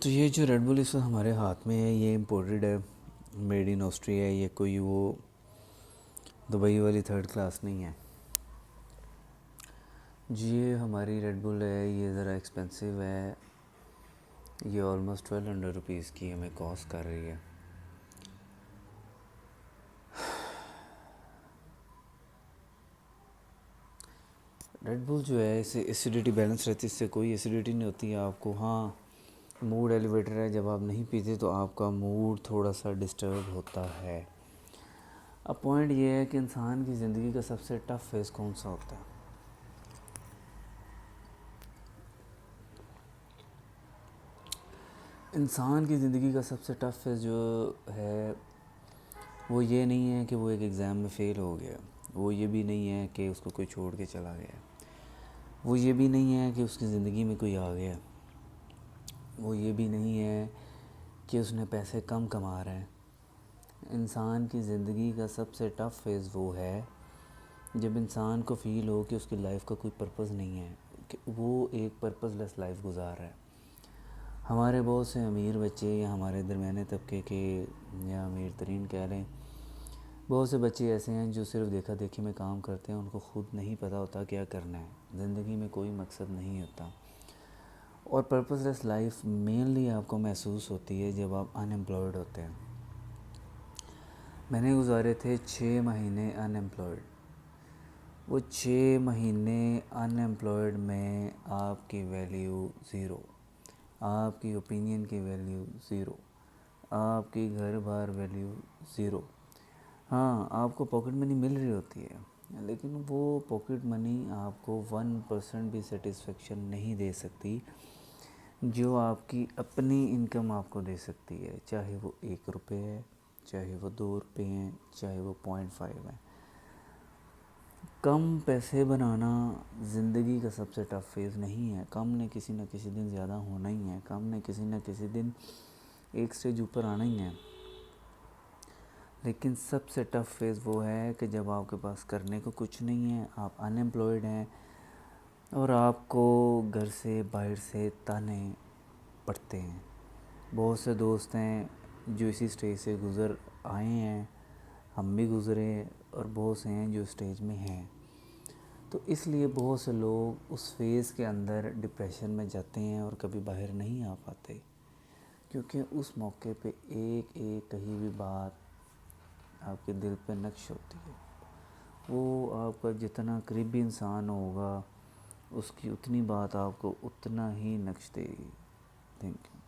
تو یہ جو ریڈ بل اس وقت ہمارے ہاتھ میں ہے، یہ امپورٹڈ ہے، میڈ ان آسٹریا ہے، یہ کوئی وہ دبئی والی تھرڈ کلاس نہیں ہے جی۔ یہ ہماری ریڈ بل ہے، یہ ذرا ایکسپینسو ہے، یہ آلموسٹ 1200 روپیز کی ہمیں کاسٹ کر رہی ہے۔ ریڈ بل جو ہے اسے ایسیڈیٹی بیلنس رہتی ہے، اس سے کوئی ایسیڈیٹی نہیں ہوتی ہے آپ کو۔ ہاں موڈ ایلیویٹر ہے، جب آپ نہیں پیتے تو آپ کا موڈ تھوڑا سا ڈسٹرب ہوتا ہے۔ اب پوائنٹ یہ ہے کہ انسان کی زندگی کا سب سے ٹف فیز کون سا ہوتا ہے؟ انسان کی زندگی کا سب سے ٹف فیز جو ہے وہ یہ نہیں ہے کہ وہ ایک ایگزام میں فیل ہو گیا، وہ یہ بھی نہیں ہے کہ اس کو کوئی چھوڑ کے چلا گیا، وہ یہ بھی نہیں ہے کہ اس کی زندگی میں کوئی آ گیا، وہ یہ بھی نہیں ہے کہ اس نے پیسے کم کما رہے ہیں۔ انسان کی زندگی کا سب سے ٹف فیز وہ ہے جب انسان کو فیل ہو کہ اس کی لائف کا کوئی پرپز نہیں ہے، کہ وہ ایک پرپز لیس لائف گزار رہا ہے۔ ہمارے بہت سے امیر بچے یا ہمارے درمیانے طبقے کے یا امیر ترین کہہ لیں، بہت سے بچے ایسے ہیں جو صرف دیکھا دیکھی میں کام کرتے ہیں، ان کو خود نہیں پتہ ہوتا کیا کرنا ہے، زندگی میں کوئی مقصد نہیں ہوتا۔ اور پرپز لیس لائف مینلی آپ کو محسوس ہوتی ہے جب آپ ان ایمپلائڈ ہوتے ہیں۔ میں نے گزارے تھے 6 مہینے ان ایمپلائڈ۔ وہ 6 مہینے ان ایمپلائڈ میں آپ کی ویلیو زیرو، آپ کی اوپینین کی ویلیو زیرو، آپ کی گھر بار ویلیو زیرو۔ ہاں آپ کو پاکٹ منی مل رہی ہوتی ہے، لیکن وہ پاکٹ منی آپ کو 1% بھی سیٹسفیکشن نہیں دے سکتی جو آپ کی اپنی انکم آپ کو دے سکتی ہے، چاہے وہ 1 روپے ہے، چاہے وہ 2 روپے ہیں، چاہے وہ 0.5 ہے۔ کم پیسے بنانا زندگی کا سب سے ٹف فیز نہیں ہے، کم نے کسی نہ کسی دن زیادہ ہونا ہی ہے، کم نے کسی نہ کسی دن ایک سٹیج اوپر آنا ہی ہے۔ لیکن سب سے ٹف فیز وہ ہے کہ جب آپ کے پاس کرنے کو کچھ نہیں ہے، آپ ان ایمپلائڈ ہیں اور آپ کو گھر سے باہر سے تانے پڑتے ہیں۔ بہت سے دوست ہیں جو اسی سٹیج سے گزر آئے ہیں، ہم بھی گزرے، اور بہت سے ہیں جو سٹیج میں ہیں۔ تو اس لیے بہت سے لوگ اس فیز کے اندر ڈپریشن میں جاتے ہیں اور کبھی باہر نہیں آ پاتے، کیونکہ اس موقع پہ ایک کہی بھی بات آپ کے دل پہ نقش ہوتی ہے۔ وہ آپ کا جتنا قریبی انسان ہوگا اس کی اتنی بات آپ کو اتنا ہی نقش دے گی۔ Thank you.